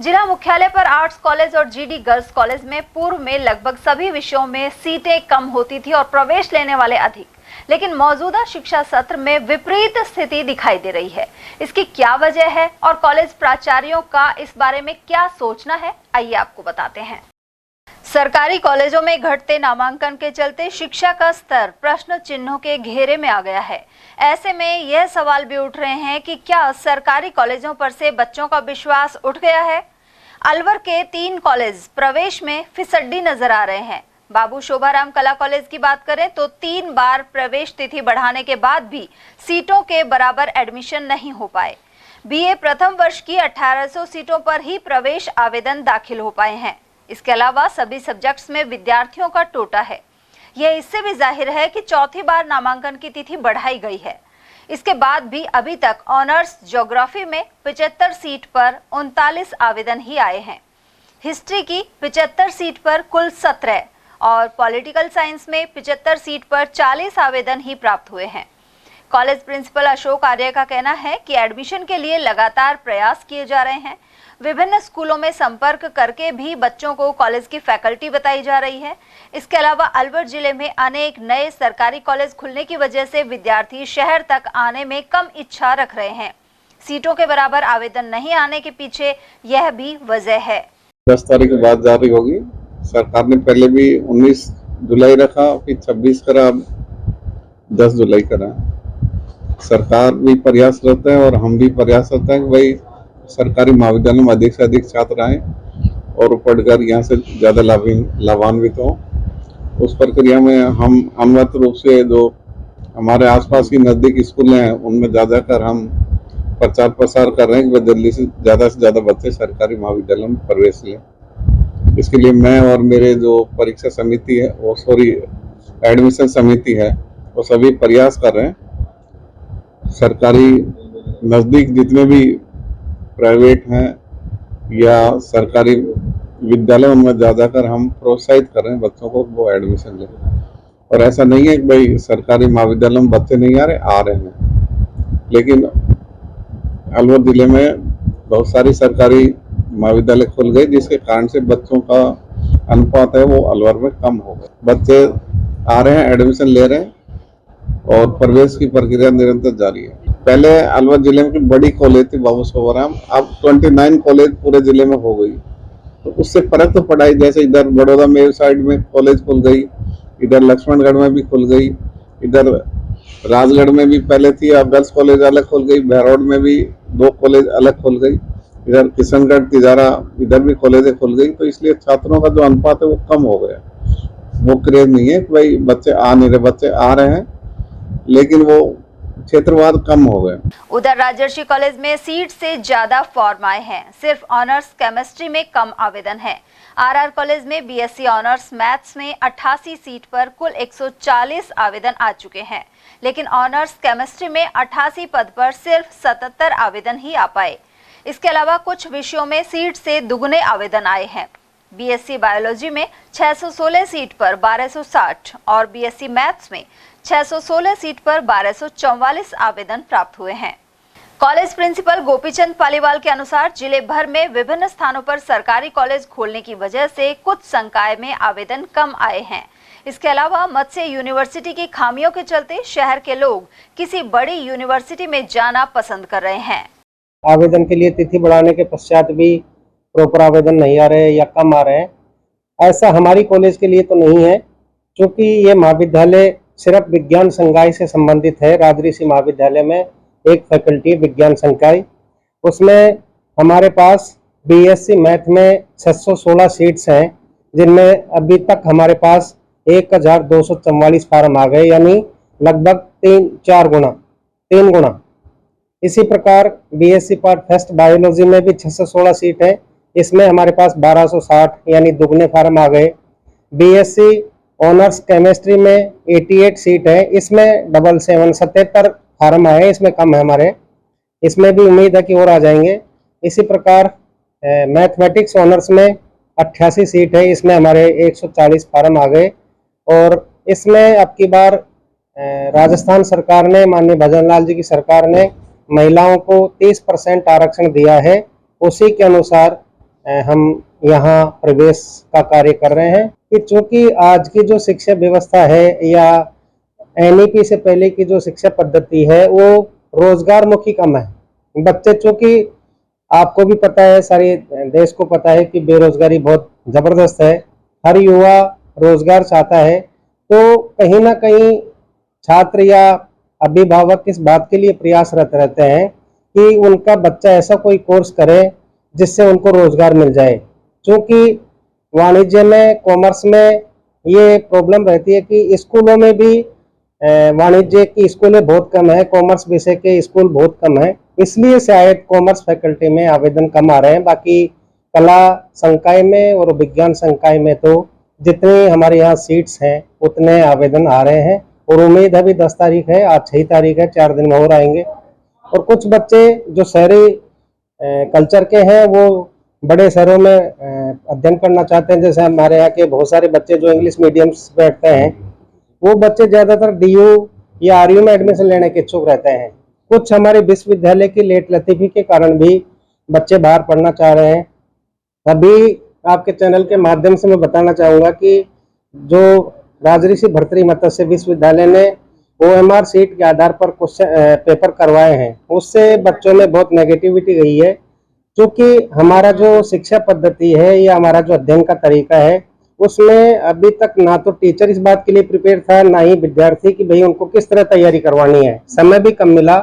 जिला मुख्यालय पर आर्ट्स कॉलेज और जीडी गर्ल्स कॉलेज में पूर्व में लगभग सभी विषयों में सीटें कम होती थी और प्रवेश लेने वाले अधिक, लेकिन मौजूदा शिक्षा सत्र में विपरीत स्थिति दिखाई दे रही है। इसकी क्या वजह है और कॉलेज प्राचार्यों का इस बारे में क्या सोचना है, आइए आपको बताते हैं। सरकारी कॉलेजों में घटते नामांकन के चलते शिक्षा का स्तर प्रश्न चिन्हों के घेरे में आ गया है। ऐसे में यह सवाल भी उठ रहे हैं कि क्या सरकारी कॉलेजों पर से बच्चों का विश्वास उठ गया है। अलवर के 3 कॉलेज प्रवेश में फिसड्डी नजर आ रहे हैं। बाबू शोभाराम कला कॉलेज की बात करें तो 3 बार प्रवेश तिथि बढ़ाने के बाद भी सीटों के बराबर एडमिशन नहीं हो पाए। बीए प्रथम वर्ष की 1800 सीटों पर ही प्रवेश आवेदन दाखिल हो पाए हैं। इसके अलावा सभी सब्जेक्ट्स में विद्यार्थियों का टोटा है। यह इससे भी जाहिर है कि चौथी बार नामांकन की तिथि बढ़ाई गई है। इसके बाद भी अभी तक ऑनर्स ज्योग्राफी में 75 सीट पर 39 आवेदन ही आए हैं। हिस्ट्री की 75 सीट पर कुल 17 और पॉलिटिकल साइंस में 75 सीट पर 40 आवेदन ही प्राप्त हुए हैं। कॉलेज प्रिंसिपल अशोक आर्य का कहना है कि एडमिशन के लिए लगातार प्रयास किए जा रहे हैं। विभिन्न स्कूलों में संपर्क करके भी बच्चों को कॉलेज की फैकल्टी बताई जा रही है। इसके अलावा अलवर जिले में अनेक नए सरकारी कॉलेज खुलने की वजह से विद्यार्थी शहर तक आने में कम इच्छा रख रहे हैं। सीटों के बराबर आवेदन नहीं आने के पीछे यह भी वजह है। 10 तारीख के बाद जारी होगी। सरकार ने पहले भी 19 जुलाई रखा, फिर 26 करा, 10 जुलाई करा। सरकार भी प्रयासरत है और हम भी प्रयासरत हैं कि भाई सरकारी महाविद्यालय में अधिक से अधिक छात्र आए और पढ़कर यहाँ से ज़्यादा लाभान्वित हों। उस प्रक्रिया में हम अनिवार्य रूप से जो हमारे आसपास की नज़दीक स्कूल हैं उनमें ज़्यादातर हम प्रचार प्रसार कर रहे हैं कि जल्दी से ज़्यादा बच्चे सरकारी महाविद्यालय में प्रवेश लें। इसके लिए मैं और मेरे जो परीक्षा समिति है एडमिशन समिति है वो सभी प्रयास कर रहे हैं। सरकारी नज़दीक जितने भी प्राइवेट हैं या सरकारी विद्यालय उनमें ज़्यादातर हम प्रोत्साहित कर रहे हैं बच्चों को वो एडमिशन लें। और ऐसा नहीं है कि भाई सरकारी महाविद्यालय में बच्चे नहीं आ रहे हैं, लेकिन अलवर जिले में बहुत सारी सरकारी महाविद्यालय खुल गए जिसके कारण से बच्चों का अनुपात है वो अलवर में कम हो गया। बच्चे आ रहे हैं, एडमिशन ले रहे हैं और प्रवेश की प्रक्रिया निरंतर जारी है। पहले अलवर जिले में बड़ी कॉलेज थी बाबू शोभाराम, अब 29 कॉलेज पूरे जिले में हो गई। तो उससे फर्क तो पड़ा ही, जैसे इधर बड़ौदा में साइड में कॉलेज खुल गई, इधर लक्ष्मणगढ़ में भी खुल गई, इधर राजगढ़ में भी पहले थी, अब गर्ल्स कॉलेज अलग खुल गई, बहरौड में भी 2 कॉलेज अलग खुल गई, इधर किशनगढ़ तिजारा इधर भी कॉलेजें खुल गई। तो इसलिए छात्रों का जो अनुपात है वो कम हो गया। वो क्रेज नहीं है कि भाई बच्चे आ नहीं रहे, बच्चे आ रहे हैं लेकिन वो क्षेत्रवाद कम हो गए। उधर राजर्षि कॉलेज में सीट से ज्यादा फॉर्म आए हैं, सिर्फ ऑनर्स केमिस्ट्री में कम आवेदन है। आरआर कॉलेज में बीएससी ऑनर्स मैथ्स में 88 सीट पर कुल 140 आवेदन आ चुके हैं, लेकिन ऑनर्स केमिस्ट्री में 88 पद पर सिर्फ 77 आवेदन ही आ पाए। इसके अलावा कुछ विषयों में सीट से दुगने आवेदन आए हैं। बीएससी बायोलॉजी में 616 सीट पर 1260 और बीएससी मैथ्स में 616 सीट पर 1244 आवेदन प्राप्त हुए हैं। कॉलेज प्रिंसिपल गोपीचंद पालीवाल के अनुसार जिले भर में विभिन्न स्थानों पर सरकारी कॉलेज खोलने की वजह से कुछ संकाय में आवेदन कम आए हैं। इसके अलावा मत्स्य यूनिवर्सिटी की खामियों के चलते शहर के लोग किसी बड़ी यूनिवर्सिटी में जाना पसंद कर रहे हैं। आवेदन के लिए तिथि बढ़ाने के पश्चात भी प्रॉपर आवेदन नहीं आ रहे या कम आ रहे हैं, ऐसा हमारी कॉलेज के लिए तो नहीं है, क्योंकि ये महाविद्यालय सिर्फ विज्ञान संकाय से संबंधित है। राजऋषि महाविद्यालय में एक फैकल्टी विज्ञान संकाय, उसमें हमारे पास बीएससी मैथ में 616 सीट्स हैं, जिनमें अभी तक हमारे पास 1244 फार्म आ गए, यानी लगभग 3 गुना। इसी प्रकार बीएससी पार्ट फर्स्ट बायोलॉजी में भी 616 सीट है, इसमें हमारे पास 1260 यानी दुगने फार्म आ गए। बीएससी ऑनर्स केमिस्ट्री में 88 सीट है, इसमें 77 फार्म आए, इसमें कम है हमारे, इसमें भी उम्मीद है कि और आ जाएंगे। इसी प्रकार मैथमेटिक्स ऑनर्स में 88 सीट है, इसमें हमारे 140 फार्म आ गए। और इसमें अब की बार राजस्थान सरकार ने, माननीय भजन लाल जी की सरकार ने महिलाओं को 30% आरक्षण दिया है। उसी के अनुसार हम यहाँ प्रवेश का कार्य कर रहे हैं कि चूंकि आज की जो शिक्षा व्यवस्था है या एनईपी से पहले की जो शिक्षा पद्धति है वो रोजगार मुखी कम है। बच्चे चूंकि आपको भी पता है, सारे देश को पता है कि बेरोजगारी बहुत जबरदस्त है, हर युवा रोजगार चाहता है, तो कहीं ना कहीं छात्र या अभिभावक इस बात के लिए प्रयासरत रहते हैं कि उनका बच्चा ऐसा कोई कोर्स करे जिससे उनको रोजगार मिल जाए। क्योंकि वाणिज्य में, कॉमर्स में ये प्रॉब्लम रहती है कि स्कूलों में भी वाणिज्य की स्कूलें बहुत कम है, कॉमर्स विषय के स्कूल बहुत कम है, इसलिए शायद कॉमर्स फैकल्टी में आवेदन कम आ रहे हैं। बाकी कला संकाय में और विज्ञान संकाय में तो जितने हमारे यहाँ सीट्स हैं उतने आवेदन आ रहे हैं और उम्मीद है भी 10 तारीख है, आज 6 तारीख है, 4 दिन में और आएंगे। और कुछ बच्चे जो शहरी कल्चर के हैं वो बड़े शहरों में अध्ययन करना चाहते हैं। जैसे हमारे यहाँ के बहुत सारे बच्चे जो इंग्लिश मीडियम बैठते हैं वो बच्चे ज़्यादातर DU या RU में एडमिशन लेने के इच्छुक रहते हैं। कुछ हमारे विश्वविद्यालय की लेट लतीफ़ी के कारण भी बच्चे बाहर पढ़ना चाह रहे हैं। अभी आपके चैनल के माध्यम से मैं बताना चाहूँगा कि जो राजऋषि भर्तृहरि मत्स्य विश्वविद्यालय ने OMR सीट के आधार पर क्वेश्चन पेपर करवाए हैं, उससे बच्चों में बहुत नेगेटिविटी गई है। क्योंकि हमारा जो शिक्षा पद्धति है या हमारा जो अध्ययन का तरीका है उसमें अभी तक ना तो टीचर इस बात के लिए प्रिपेयर था, ना ही विद्यार्थी कि भाई उनको किस तरह तैयारी करवानी है। समय भी कम मिला,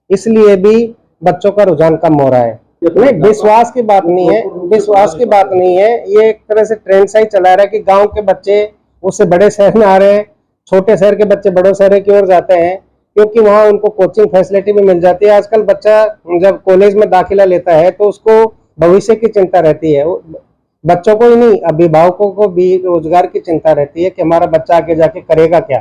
इसलिए भी बच्चों का रुझान कम हो रहा है। नहीं, विश्वास की बात नहीं है, विश्वास की बात नहीं है, ये एक तरह से ट्रेंड सा ही चला रहा है कि गाँव के बच्चे उससे बड़े शहर में आ रहे हैं, छोटे शहर के बच्चे बड़े शहर की ओर जाते हैं क्योंकि वहाँ उनको कोचिंग फैसिलिटी भी मिल जाती है। आजकल बच्चा जब कॉलेज में दाखिला लेता है तो उसको भविष्य की चिंता रहती है, बच्चों को ही नहीं अभिभावकों को भी रोजगार की चिंता रहती है कि हमारा बच्चा आगे जाके करेगा क्या।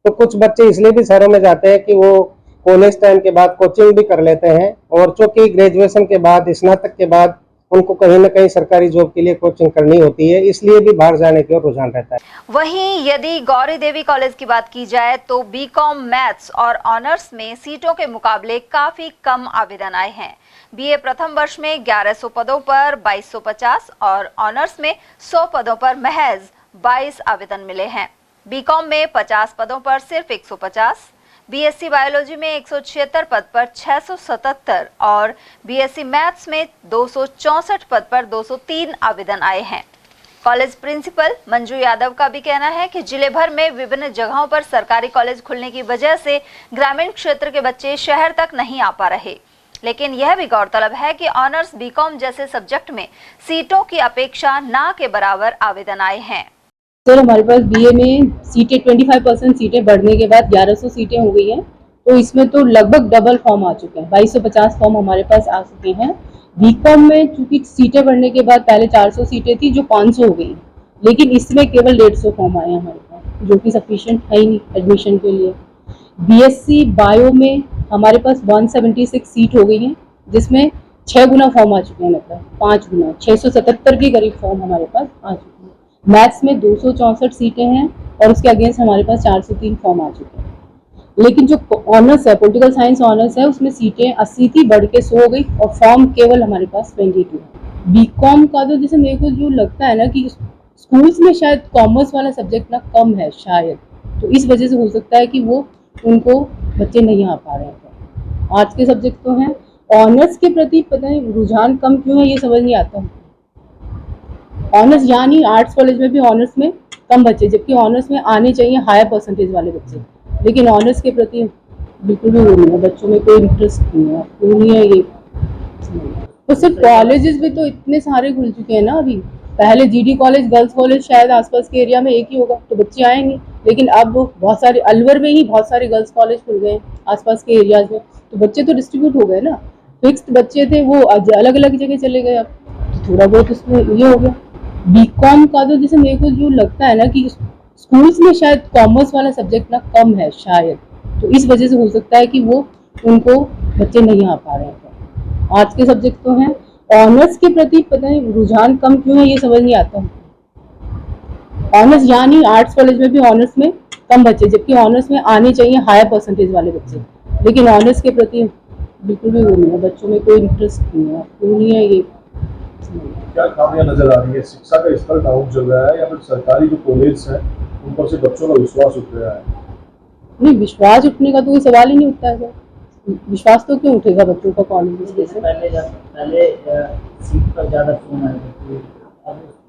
तो कुछ बच्चे इसलिए भी शहरों में जाते हैं कि वो कॉलेज टाइम के बाद कोचिंग भी कर लेते हैं और चूंकि ग्रेजुएशन के बाद, स्नातक के बाद उनको कहीं ना कहीं सरकारी जॉब के लिए कोचिंग करनी होती है, इसलिए भी बाहर जाने की ओर रुझान रहता है। वहीं यदि गौरी देवी कॉलेज की बात की जाए तो बीकॉम मैथ्स और ऑनर्स में सीटों के मुकाबले काफी कम आवेदन आए हैं। BA प्रथम वर्ष में 1100 पदों पर 2250 और ऑनर्स में 100 पदों पर महज 22 आवेदन मिले हैं। बीकॉम में 50 पदों पर सिर्फ 150, BSc बायोलॉजी में 176 पद पर 677 और BSc मैथ्स में 264 पद पर 203 आवेदन आए हैं। कॉलेज प्रिंसिपल मंजू यादव का भी कहना है कि जिले भर में विभिन्न जगहों पर सरकारी कॉलेज खुलने की वजह से ग्रामीण क्षेत्र के बच्चे शहर तक नहीं आ पा रहे, लेकिन यह भी गौरतलब है कि ऑनर्स बीकॉम जैसे सब्जेक्ट में सीटों की अपेक्षा ना के बराबर आवेदन आए हैं। सर हमारे पास BA में सीटें 25% सीटें बढ़ने के बाद 1100 सीटें हो गई हैं, तो इसमें तो लगभग डबल फॉर्म आ चुके हैं, 2250 फॉर्म हमारे पास आ चुके हैं। बीकॉम में चूंकि सीटें बढ़ने के बाद पहले 400 सीटें थी जो 500 हो गई, लेकिन इसमें केवल 150 फॉर्म आए हमारे पास, जो कि सफिशिएंट है ही नहीं एडमिशन के लिए। BSc बायो में हमारे पास 176 सीट हो गई हैं, जिसमें 6 गुना फॉर्म आ चुके हैं, मतलब 5 गुना 677 के करीब फॉर्म हमारे पास आ चुके हैं। मैथ्स में 264 सीटें हैं और उसके अगेंस्ट हमारे पास 403 फॉर्म आ चुके हैं। लेकिन जो ऑनर्स है, पॉलिटिकल साइंस ऑनर्स है, उसमें सीटें 80 थी, बढ़ के 100 हो गई और फॉर्म केवल हमारे पास 22 है। बीकॉम का तो जैसे मेरे को जो लगता है ना कि स्कूल्स में शायद कॉमर्स वाला सब्जेक्ट ना कम है शायद, तो इस वजह से हो सकता है कि वो उनको बच्चे नहीं आ पा रहे हैं। आर्ट्स के सब्जेक्ट तो हैं, ऑनर्स के प्रति पता नहीं रुझान कम क्यों है, ये समझ नहीं आता। ऑनर्स यानी आर्ट्स कॉलेज में भी ऑनर्स में कम बच्चे, जबकि ऑनर्स में आने चाहिए हायर परसेंटेज वाले बच्चे, लेकिन ऑनर्स के प्रति बिल्कुल भी वो नहीं है, बच्चों में कोई इंटरेस्ट नहीं है, क्यों नहीं है ये। तो सिर्फ कॉलेजेस भी तो इतने सारे खुल चुके हैं ना अभी। पहले GD कॉलेज, गर्ल्स कॉलेज शायद आसपास के एरिया में एक ही होगा तो बच्चे आएंगे, लेकिन अब बहुत सारे अलवर में ही बहुत सारे गर्ल्स कॉलेज खुल गए आसपास के एरियाज में, तो बच्चे तो डिस्ट्रीब्यूट हो गए ना। फिक्स्ड बच्चे थे वो अलग अलग जगह चले गए, अब थोड़ा बहुत उसमें ये हो गया। बीकॉम का तो जैसे मेरे को जो लगता है ना कि स्कूल्स में शायद कॉमर्स वाला सब्जेक्ट ना कम है शायद, तो इस वजह से हो सकता है कि वो उनको बच्चे नहीं आ पा रहे हैं। आर्ट्स के सब्जेक्ट तो हैं, ऑनर्स के प्रति पता नहीं रुझान कम क्यों है, ये समझ नहीं आता। ऑनर्स यानी आर्ट्स कॉलेज में भी ऑनर्स में कम बच्चे, जबकि ऑनर्स में आने चाहिए हायर परसेंटेज वाले बच्चे, लेकिन ऑनर्स के प्रति बिल्कुल भी वो नहीं है, बच्चों में कोई इंटरेस्ट नहीं है, क्यों नहीं है ये। नहीं है। क्या खामियां नजर आ रही है? शिक्षा का स्तर डाउन चल रहा है या फिर सरकारी जो कॉलेज है उन पर से बच्चों का विश्वास उठ रहा है? नहीं, विश्वास उठने का तो कोई सवाल ही नहीं उठता है। विश्वास तो क्यों उठेगा बच्चों का कॉलेज से? पहले सीट पर ज्यादा फोन आए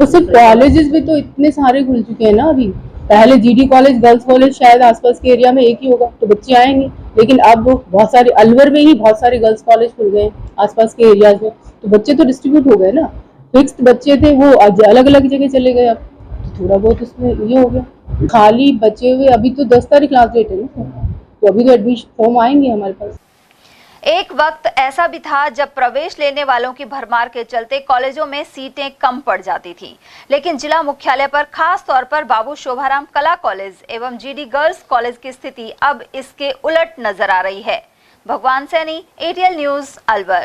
तो सिर्फ कॉलेजेस भी तो इतने सारे खुल चुके हैं ना अभी। पहले जीडी कॉलेज, गर्ल्स कॉलेज शायद आसपास के एरिया में एक ही होगा तो बच्चे आएंगे, लेकिन अब बहुत सारे, अलवर में ही बहुत सारे गर्ल्स कॉलेज खुल गए आसपास के एरियाज में, तो बच्चे तो डिस्ट्रीब्यूट हो गए ना। फिक्स्ड बच्चे थे वो अलग अलग जगह चले गए, अब तो थोड़ा बहुत उसमें ये हो गया। खाली बचे हुए अभी तो 10 तारीख लास्ट डेट है ना, तो अभी तो एडमिशन फॉर्म आएंगे हमारे पास। एक वक्त ऐसा भी था जब प्रवेश लेने वालों की भरमार के चलते कॉलेजों में सीटें कम पड़ जाती थीं, लेकिन जिला मुख्यालय पर खास तौर पर बाबू शोभाराम कला कॉलेज एवं जीडी गर्ल्स कॉलेज की स्थिति अब इसके उलट नजर आ रही है। भगवान सैनी, ATL न्यूज़, अलवर।